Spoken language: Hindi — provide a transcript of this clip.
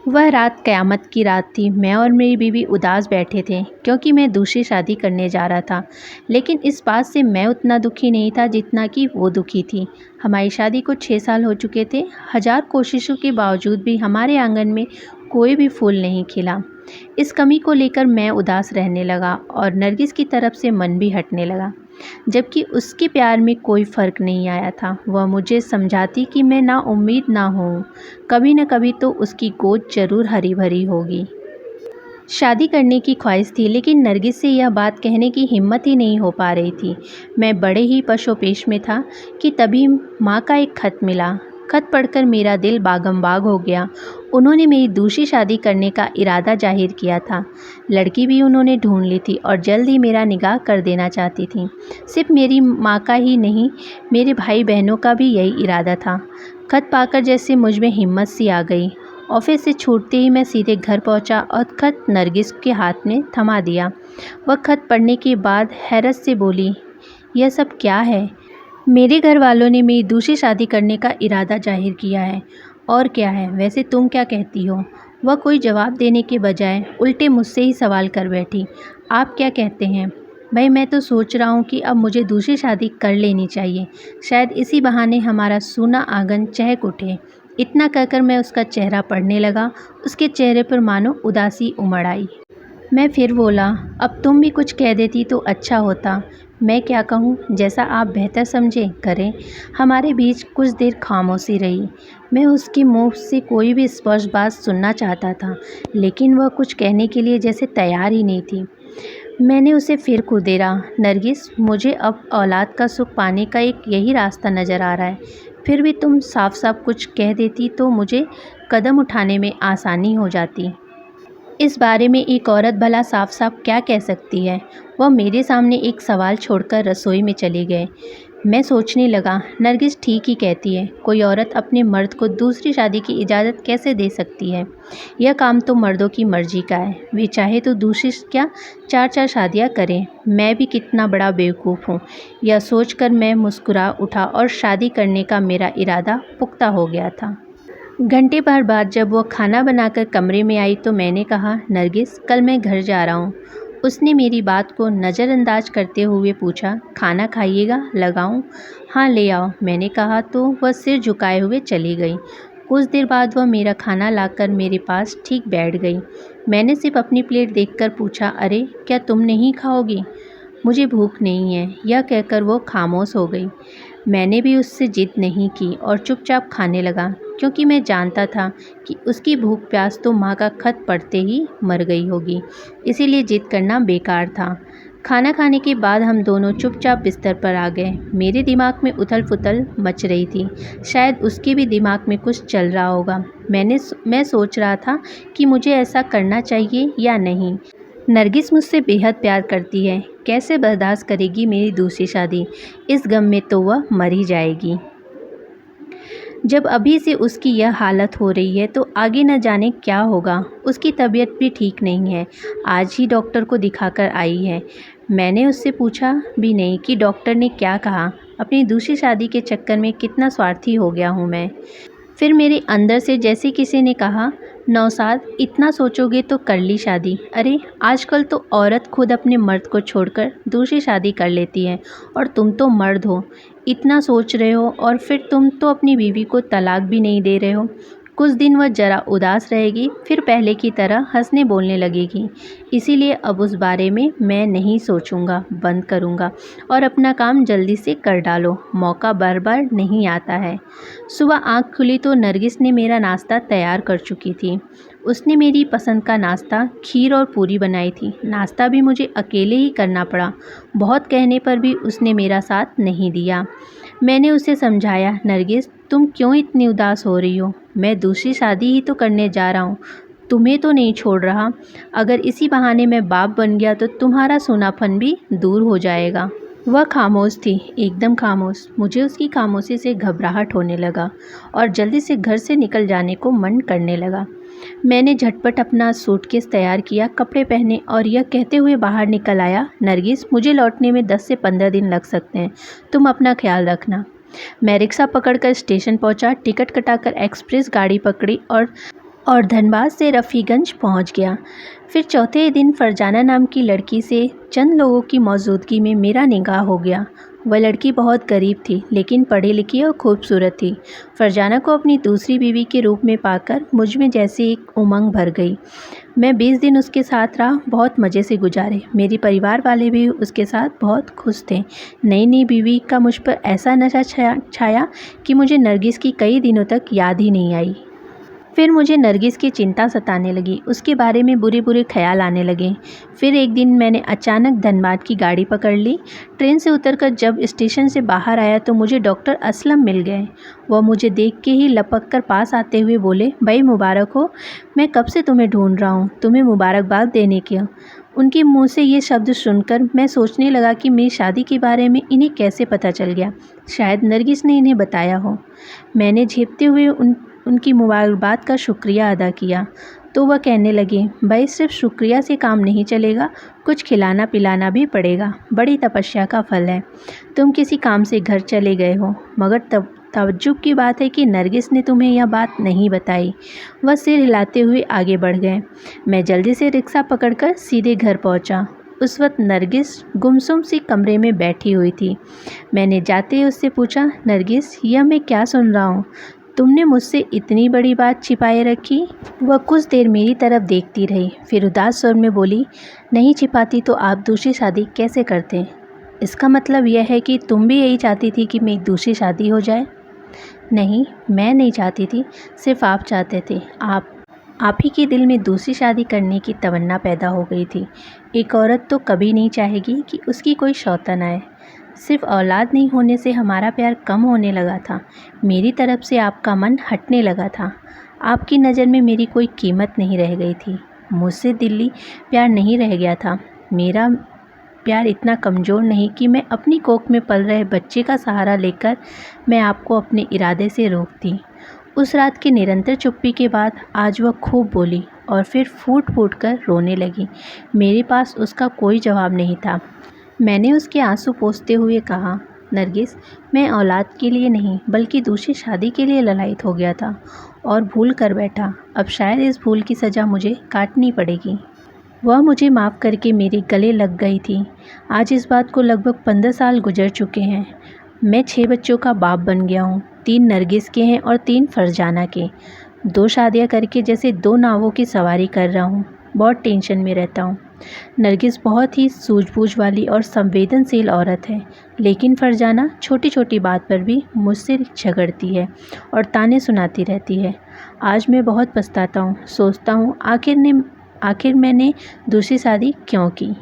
वह रात क़यामत की रात थी। मैं और मेरी बीवी उदास बैठे थे क्योंकि मैं दूसरी शादी करने जा रहा था। लेकिन इस बात से मैं उतना दुखी नहीं था जितना कि वो दुखी थी। हमारी शादी को 6 साल हो चुके थे। हज़ार कोशिशों के बावजूद भी हमारे आंगन में कोई भी फूल नहीं खिला। इस कमी को लेकर मैं उदास रहने लगा और नरगिस की तरफ से मन भी हटने लगा, जबकि उसके प्यार में कोई फ़र्क नहीं आया था। वह मुझे समझाती कि मैं नाउम्मीद ना हूँ, कभी न कभी तो उसकी गोद ज़रूर हरी भरी होगी। शादी करने की ख्वाहिश थी, लेकिन नरगिस से यह बात कहने की हिम्मत ही नहीं हो पा रही थी। मैं बड़े ही पशोपेश में था कि तभी माँ का एक खत मिला। खत पढ़कर मेरा दिल बागम-बाग हो गया। उन्होंने मेरी दूसरी शादी करने का इरादा ज़ाहिर किया था। लड़की भी उन्होंने ढूँढ ली थी और जल्द ही मेरा निकाह कर देना चाहती थीं। सिर्फ मेरी माँ का ही नहीं, मेरे भाई-बहनों का भी यही इरादा था। खत पाकर जैसे मुझ में हिम्मत सी आ गई। ऑफिस से छूटते ही मैं सीधे घर पहुंचा और खत नरगिस के हाथ में थमा दिया। वह खत पढ़ने के बाद हैरत से बोली, यह सब क्या है? मेरे घर वालों ने मेरी दूसरी शादी करने का इरादा जाहिर किया है। और क्या है? वैसे तुम क्या कहती हो? वह कोई जवाब देने के बजाय उल्टे मुझसे ही सवाल कर बैठी। आप क्या कहते हैं? भाई, मैं तो सोच रहा हूँ कि अब मुझे दूसरी शादी कर लेनी चाहिए। शायद इसी बहाने हमारा सूना आंगन चहक उठे। इतना कहकर मैं उसका चेहरा पढ़ने लगा। उसके चेहरे पर मानो उदासी उमड़ आई। मैं फिर बोला, अब तुम भी कुछ कह देती तो अच्छा होता। मैं क्या कहूँ? जैसा आप बेहतर समझें करें। हमारे बीच कुछ देर खामोशी रही। मैं उसके मुंह से कोई भी स्पष्ट बात सुनना चाहता था, लेकिन वह कुछ कहने के लिए जैसे तैयार ही नहीं थी। मैंने उसे फिर कुदेरा, नरगिस, मुझे अब औलाद का सुख पाने का एक यही रास्ता नज़र आ रहा है। फिर भी तुम साफ साफ कुछ कह देती तो मुझे कदम उठाने में आसानी हो जाती। इस बारे में एक औरत भला साफ साफ क्या कह सकती है? वह मेरे सामने एक सवाल छोड़कर रसोई में चली गए। मैं सोचने लगा, नरगिस ठीक ही कहती है। कोई औरत अपने मर्द को दूसरी शादी की इजाज़त कैसे दे सकती है? यह काम तो मर्दों की मर्जी का है। वे चाहे तो दूसरी क्या 4-4 शादियाँ करें। मैं भी कितना बड़ा बेवकूफ़ हूँ। यह सोचकर मैं मुस्कुरा उठा और शादी करने का मेरा इरादा पुख्ता हो गया था। घंटे भर बाद जब वह खाना बनाकर कमरे में आई तो मैंने कहा, नरगिस, कल मैं घर जा रहा हूँ। उसने मेरी बात को नज़रअंदाज करते हुए पूछा, खाना खाइएगा? लगाऊं? हाँ, ले आओ, मैंने कहा तो वह सिर झुकाए हुए चली गई। कुछ देर बाद वह मेरा खाना लाकर मेरे पास ठीक बैठ गई। मैंने सिर्फ अपनी प्लेट देखकर पूछा, अरे क्या तुम नहीं खाओगी? मुझे भूख नहीं है, यह कहकर वो खामोश हो गई। मैंने भी उससे जिद नहीं की और चुपचाप खाने लगा, क्योंकि मैं जानता था कि उसकी भूख प्यास तो माँ का खत पढ़ते ही मर गई होगी। इसीलिए जिद करना बेकार था। खाना खाने के बाद हम दोनों चुपचाप बिस्तर पर आ गए। मेरे दिमाग में उथल-पुथल मच रही थी। शायद उसके भी दिमाग में कुछ चल रहा होगा। मैं सोच रहा था कि मुझे ऐसा करना चाहिए या नहीं। नरगिस मुझसे बेहद प्यार करती है। कैसे बर्दाश्त करेगी मेरी दूसरी शादी? इस गम में तो वह मर ही जाएगी। जब अभी से उसकी यह हालत हो रही है तो आगे न जाने क्या होगा। उसकी तबीयत भी ठीक नहीं है। आज ही डॉक्टर को दिखाकर आई है। मैंने उससे पूछा भी नहीं कि डॉक्टर ने क्या कहा। अपनी दूसरी शादी के चक्कर में कितना स्वार्थी हो गया हूँ मैं। फिर मेरे अंदर से जैसे किसी ने कहा, नौशाद, इतना सोचोगे तो कर ली शादी। अरे आजकल तो औरत खुद अपने मर्द को छोड़कर दूसरी शादी कर लेती है, और तुम तो मर्द हो, इतना सोच रहे हो, और फिर तुम तो अपनी बीवी को तलाक भी नहीं दे रहे हो। कुछ दिन वह ज़रा उदास रहेगी, फिर पहले की तरह हंसने बोलने लगेगी। इसीलिए अब उस बारे में मैं नहीं सोचूंगा, बंद करूंगा और अपना काम जल्दी से कर डालो। मौका बार बार नहीं आता है। सुबह आँख खुली तो नरगिस ने मेरा नाश्ता तैयार कर चुकी थी। उसने मेरी पसंद का नाश्ता, खीर और पूरी बनाई थी। नाश्ता भी मुझे अकेले ही करना पड़ा। बहुत कहने पर भी उसने मेरा साथ नहीं दिया। मैंने उसे समझाया, नरगिस, तुम क्यों इतनी उदास हो रही हो? मैं दूसरी शादी ही तो करने जा रहा हूँ, तुम्हें तो नहीं छोड़ रहा। अगर इसी बहाने मैं बाप बन गया तो तुम्हारा सूनापन भी दूर हो जाएगा। वह खामोश थी, एकदम खामोश। मुझे उसकी खामोशी से घबराहट होने लगा और जल्दी से घर से निकल जाने को मन करने लगा। मैंने झटपट अपना सूटकेस तैयार किया, कपड़े पहने और यह कहते हुए बाहर निकल आया, नरगिस, मुझे लौटने में 10 से 15 दिन लग सकते हैं। तुम अपना ख्याल रखना। मैं रिक्शा पकड़कर स्टेशन पहुंचा, टिकट कटाकर एक्सप्रेस गाड़ी पकड़ी और और धनबाद से रफ़ीगंज पहुंच गया। फिर चौथे दिन फरजाना नाम की लड़की से चंद लोगों की मौजूदगी में मेरा निकाह हो गया। वह लड़की बहुत गरीब थी, लेकिन पढ़ी लिखी और खूबसूरत थी। फरजाना को अपनी दूसरी बीवी के रूप में पाकर मुझ में जैसे एक उमंग भर गई। मैं 20 दिन उसके साथ रहा, बहुत मज़े से गुजारे। मेरे परिवार वाले भी उसके साथ बहुत खुश थे। नई नई बीवी का मुझ पर ऐसा नशा छाया कि मुझे नरगिस की कई दिनों तक याद ही नहीं आई। फिर मुझे नरगिस की चिंता सताने लगी, उसके बारे में बुरे बुरे ख्याल आने लगे। फिर एक दिन मैंने अचानक धनबाद की गाड़ी पकड़ ली। ट्रेन से उतरकर जब स्टेशन से बाहर आया तो मुझे डॉक्टर असलम मिल गए। वह मुझे देख के ही लपक कर पास आते हुए बोले, भाई मुबारक हो, मैं कब से तुम्हें ढूंढ रहा हूँ, तुम्हें मुबारकबाद देने के। उनके मुंह से ये शब्द सुनकर मैं सोचने लगा कि मेरी शादी के बारे में इन्हें कैसे पता चल गया। शायद नरगिस ने इन्हें बताया हो। मैंने झेपते हुए उनकी मुबारकबाद का शुक्रिया अदा किया तो वह कहने लगे, भाई सिर्फ शुक्रिया से काम नहीं चलेगा, कुछ खिलाना पिलाना भी पड़ेगा। बड़ी तपस्या का फल है। तुम किसी काम से घर चले गए हो, मगर तवज्जुब की बात है कि नरगिस ने तुम्हें यह बात नहीं बताई। वह सिर हिलाते हुए आगे बढ़ गए। मैं जल्दी से रिक्शा पकड़कर सीधे घर पहुंचा। उस वक्त नरगिस गुमसुम सी कमरे में बैठी हुई थी। मैंने जाते ही उससे पूछा, नरगिस, यह मैं क्या सुन रहा हूँ? तुमने मुझसे इतनी बड़ी बात छिपाए रखी? वह कुछ देर मेरी तरफ देखती रही, फिर उदास स्वर में बोली, नहीं छिपाती तो आप दूसरी शादी कैसे करते? इसका मतलब यह है कि तुम भी यही चाहती थी कि मेरी दूसरी शादी हो जाए? नहीं, मैं नहीं चाहती थी, सिर्फ आप चाहते थे। आप ही के दिल में दूसरी शादी करने की तमन्ना पैदा हो गई थी। एक औरत तो कभी नहीं चाहेगी कि उसकी कोई शौतन आए। सिर्फ औलाद नहीं होने से हमारा प्यार कम होने लगा था। मेरी तरफ से आपका मन हटने लगा था। आपकी नज़र में मेरी कोई कीमत नहीं रह गई थी। मुझसे दिली प्यार नहीं रह गया था। मेरा प्यार इतना कमज़ोर नहीं कि मैं अपनी कोख में पल रहे बच्चे का सहारा लेकर मैं आपको अपने इरादे से रोकती। उस रात की निरंतर चुप्पी के बाद आज वह खूब बोली और फिर फूट फूट कर रोने लगी। मेरे पास उसका कोई जवाब नहीं था। मैंने उसके आंसू पोंछते हुए कहा, नरगिस, मैं औलाद के लिए नहीं बल्कि दूसरी शादी के लिए ललायत हो गया था और भूल कर बैठा। अब शायद इस भूल की सज़ा मुझे काटनी पड़ेगी। वह मुझे माफ़ करके मेरे गले लग गई थी। आज इस बात को लगभग 15 साल गुजर चुके हैं। मैं 6 बच्चों का बाप बन गया हूँ। 3 नरगिस के हैं और 3 फरजाना के। 2 शादियाँ करके जैसे 2 नावों की सवारी कर रहा हूँ। बहुत टेंशन में रहता हूँ। नरगिस बहुत ही सूझबूझ वाली और संवेदनशील औरत है, लेकिन फरजाना छोटी छोटी बात पर भी मुझसे झगड़ती है और ताने सुनाती रहती है। आज मैं बहुत पछताता हूँ, सोचता हूँ आखिर मैंने दूसरी शादी क्यों की।